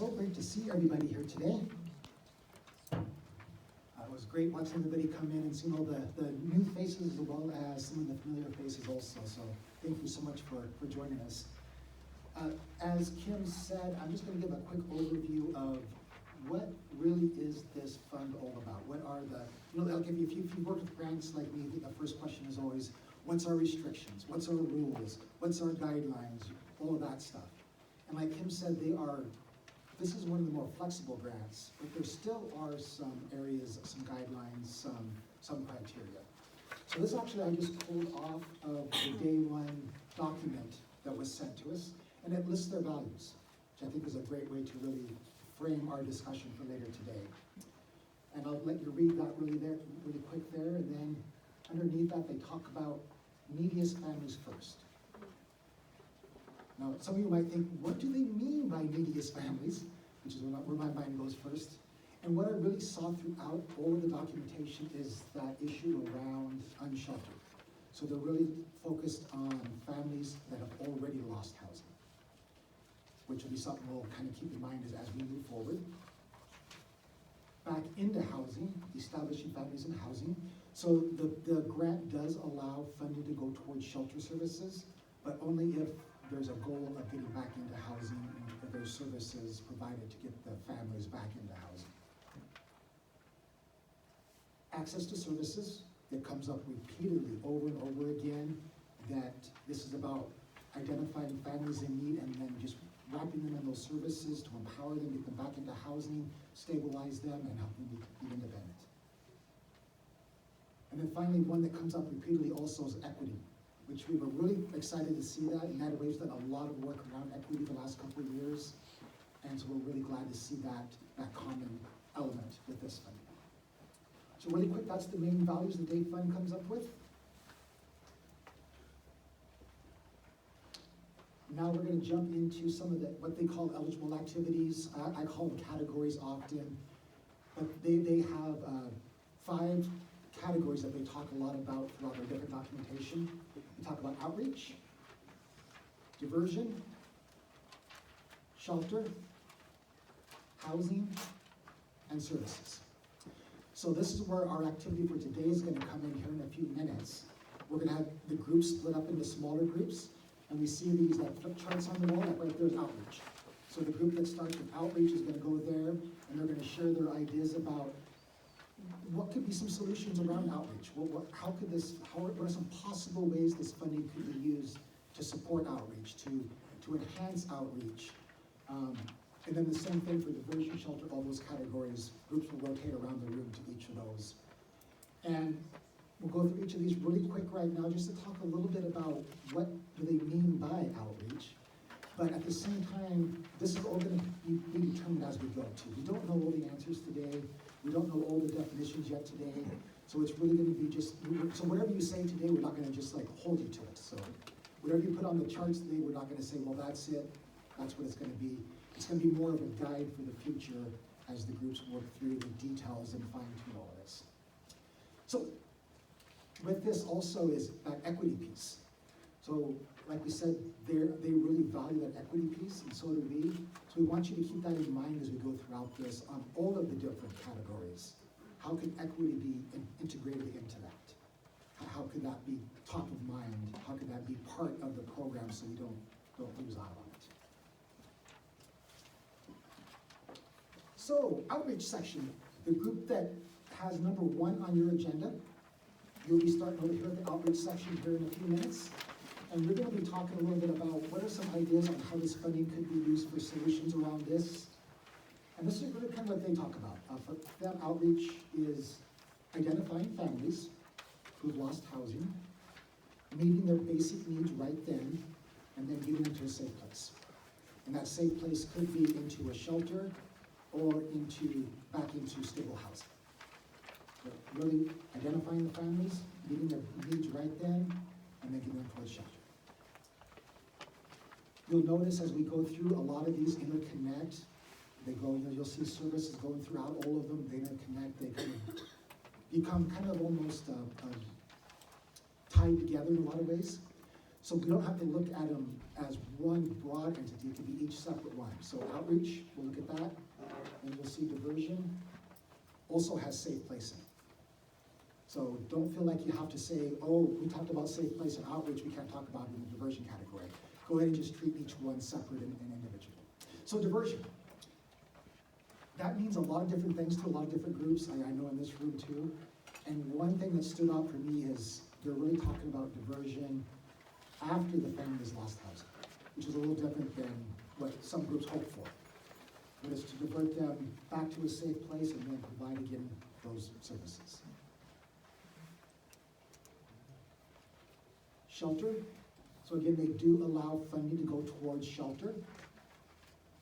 so great to see everybody here today. It was great watching everybody come in and seeing all the new faces as well as some of the familiar faces also. So thank you so much for joining us. As Kim said, I'm just going to give a quick overview of what really is this fund all about. What are the, like if you've worked with grants like me, the first question is always, what's our restrictions? What's our rules? What's our guidelines? All of that stuff. And like Kim said, this is one of the more flexible grants, but there still are some areas, some guidelines, some criteria. So this actually I just pulled off of the day one document that was sent to us, and it lists their values, which I think is a great way to really frame our discussion for later today. And I'll let you read that really quick there, and then underneath that they talk about neediest families first. Now, some of you might think, what do they mean by neediest families? Which is where my mind goes first. And what I really saw throughout all of the documentation is that issue around unsheltered. So they're really focused on families that have already lost housing, which will be something we'll kind of keep in mind as we move forward. Back into housing, establishing families in housing. So the grant does allow funding to go towards shelter services, but only if there's a goal of getting back into housing and if there's services provided to get the families back into housing. Access to services, it comes up repeatedly over and over again that this is about identifying families in need and then just wrapping them in those services to empower them, get them back into housing, stabilize them, and help them be independent. And then finally, one that comes up repeatedly also is equity, which we were really excited to see that. United Way's done a lot of work around equity the last couple of years, and so we're really glad to see that common element with this fund. So really quick, that's the main values the DAY fund comes up with. Now we're going to jump into some of what they call eligible activities. I call them categories often, but they have 5 categories that they talk a lot about throughout their different documentation. We talk about outreach, diversion, shelter, housing, and services. So this is where our activity for today is going to come in here in a few minutes. We're going to have the groups split up into smaller groups, and we see these charts on the wall. Right there's outreach. So the group that starts with outreach is going to go there, and they're going to share their ideas about what could be some solutions around outreach. What are some possible ways this funding could be used to support outreach, to enhance outreach? And then the same thing for diversion, shelter, all those categories. Groups will rotate around the room to each of those. And we'll go through each of these really quick right now just to talk a little bit about what do they mean by outreach. But at the same time, this is all going to be determined as we go too. We don't know all the answers today. We don't know all the definitions yet today. So it's really going to be so whatever you say today, we're not going to just like hold you to it. So whatever you put on the charts today, we're not going to say, well, that's it. That's what it's going to be. It's going to be more of a guide for the future as the groups work through the details and fine tune all of this. So with this also is that equity piece. So like we said, they really value that equity piece, and so do we. So we want you to keep that in mind as we go throughout this on all of the different categories. How can equity be integrated into that? How could that be top of mind? How could that be part of the program so we don't lose out on it? So outreach section, the group that has number 1 on your agenda, you'll be starting over here at the outreach section here in a few minutes. And we're going to be talking a little bit about what are some ideas on how this funding could be used for solutions around this. And this is really kind of what they talk about. For them, outreach is identifying families who've lost housing, meeting their basic needs right then, and then getting them to a safe place. And that safe place could be into a shelter or back into stable housing. But really identifying the families, meeting their needs right then, and then getting them towards shelter. You'll notice as we go through a lot of these interconnect, you'll see services going throughout all of them. They interconnect, they kind of become kind of almost tied together in a lot of ways. So we don't have to look at them as one broad entity, it could be each separate one. So outreach, we'll look at that, and we'll see diversion also has safe placing. So don't feel like you have to say, oh, we talked about safe place and outreach, we can't talk about it in the diversion category. Go ahead and just treat each one separate and individual. So diversion. That means a lot of different things to a lot of different groups, I know in this room too. And one thing that stood out for me is they're really talking about diversion after the family's lost housing, which is a little different than what some groups hope for. But it's to divert them back to a safe place and then provide again those services. Shelter. So again, they do allow funding to go towards shelter.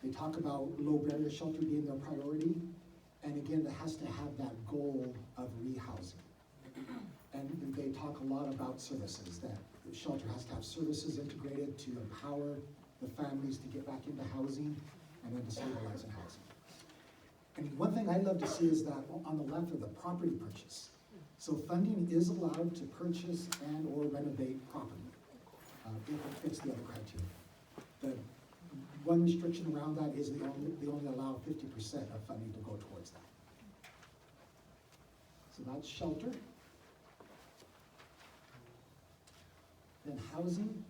They talk about low barrier shelter being their priority. And again, it has to have that goal of rehousing. And they talk a lot about services, that the shelter has to have services integrated to empower the families to get back into housing and then to stabilize in housing. And one thing I'd love to see is that on the left of the property purchase. So funding is allowed to purchase and or renovate property if it fits the other criteria. The one restriction around that is they only allow 50% of funding to go towards that. So that's shelter. Then housing.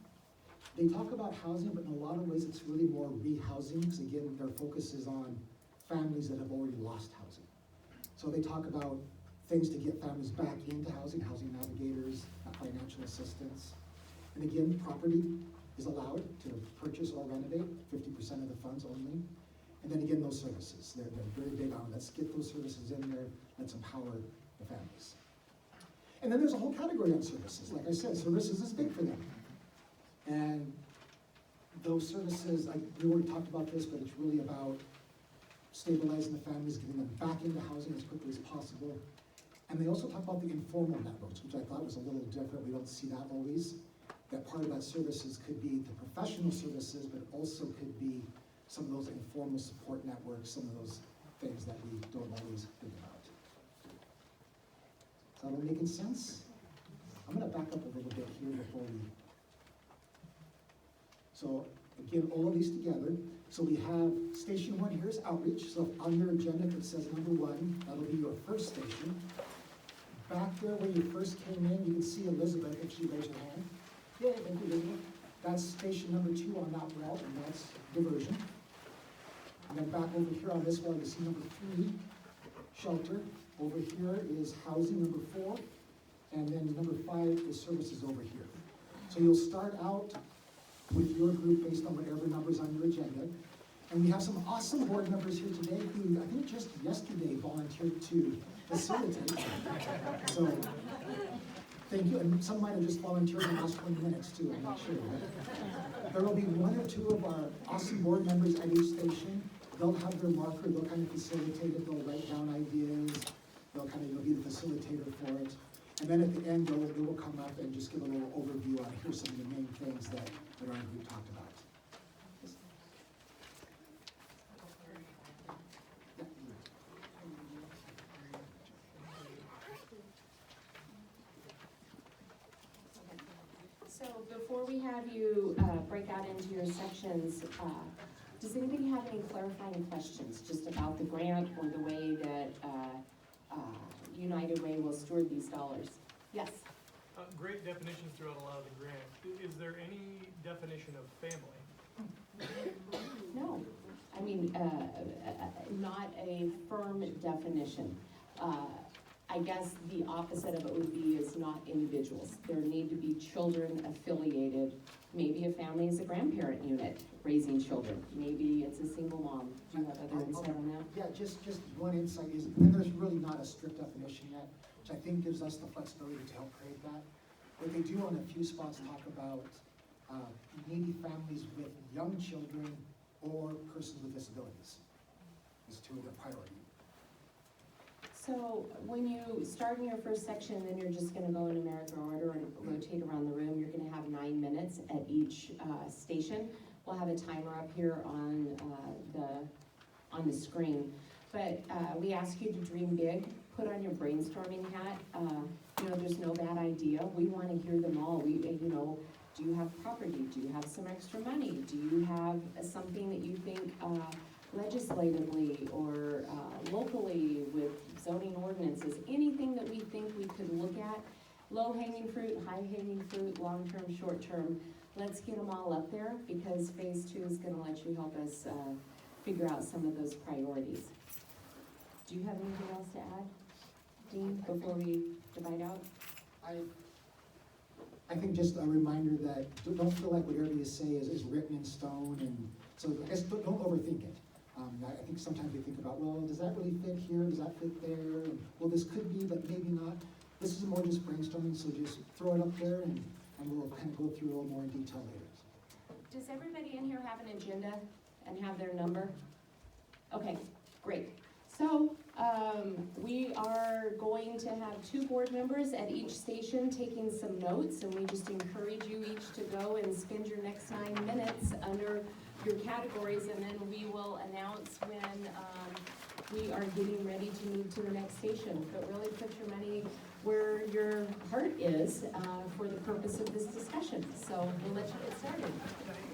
They talk about housing, but in a lot of ways it's really more rehousing, because again, their focus is on families that have already lost housing. So they talk about things to get families back into housing, housing navigators, financial assistance. And again, property is allowed to purchase or renovate, 50% of the funds only. And then again, those services. They're very big on, let's get those services in there, let's empower the families. And then there's a whole category on services. Like I said, services is big for them. And those services, we already talked about this, but it's really about stabilizing the families, getting them back into housing as quickly as possible. And they also talk about the informal networks, which I thought was a little different. We don't see that always. That part of that services could be the professional services, but also could be some of those informal support networks, some of those things that we don't always think about. Is that all making sense? I'm going to back up a little bit here before we. So again, all of these together. So we have station 1 here is outreach. So on your agenda, if it says number 1, that'll be your first station. Back there where you first came in, you can see Elizabeth if she raised her hand. Yeah, thank you, Elizabeth. That's station number 2 on that wall, and that's diversion. And then back over here on this wall, you see number 3, shelter. Over here is housing, number 4. And then number 5 is services over here. So you'll start out with your group based on whatever numbers on your agenda. And we have some awesome board members here today who I think just yesterday volunteered to facilitate. So thank you. And some might have just volunteered in the last 20 minutes too, I'm not sure. There will be 1 or 2 of our awesome board members at each station. They'll have their marker, they'll kind of facilitate it, they'll write down ideas, they'll kind of be the facilitator for it. And then at the end, they will come up and just give a little overview on here's some of the main things that our group talked about. So before we have you break out into your sections, does anybody have any clarifying questions just about the grant or the way that United Way will steward these dollars? Yes? Great definitions throughout a lot of the grant. Is there any definition of family? No. I mean, not a firm definition. I guess the opposite of it would be is not individuals. There need to be children affiliated. Maybe a family is a grandparent unit raising children. Maybe it's a single mom. Do you have other insight on that? Yeah, just one insight is, and there's really not a strict definition yet, which I think gives us the flexibility to help create that. What they do on a few spots talk about needy families with young children or persons with disabilities is 2 of their priority. So when you start in your first section, then you're just gonna go in numerical order and rotate around the room. You're gonna have 9 minutes at each station. We'll have a timer up here on the screen. But we ask you to dream big, put on your brainstorming hat. There's no bad idea. We wanna hear them all. Do you have property? Do you have some extra money? Do you have something that you think legislatively or locally with zoning ordinances, anything that we think we could look at? Low-hanging fruit, high-hanging fruit, long-term, short-term. Let's get them all up there, because phase 2 is gonna let you help us figure out some of those priorities. Do you have anything else to add, Dean, before we divide out? I think just a reminder that don't feel like whatever you say is written in stone, and so I guess don't overthink it. I think sometimes we think about, well, does that really fit here, does that fit there, and, well, this could be, but maybe not. This is more just brainstorming, so just throw it up there, and we'll kind of go through a little more in detail later. Does everybody in here have an agenda and have their number? Okay, great. So, we are going to have 2 board members at each station taking some notes, and we just encourage you each to go and spend your next 9 minutes under your categories, and then we will announce when we are getting ready to move to the next station. But really put your money where your heart is for the purpose of this discussion. So we'll let you get started.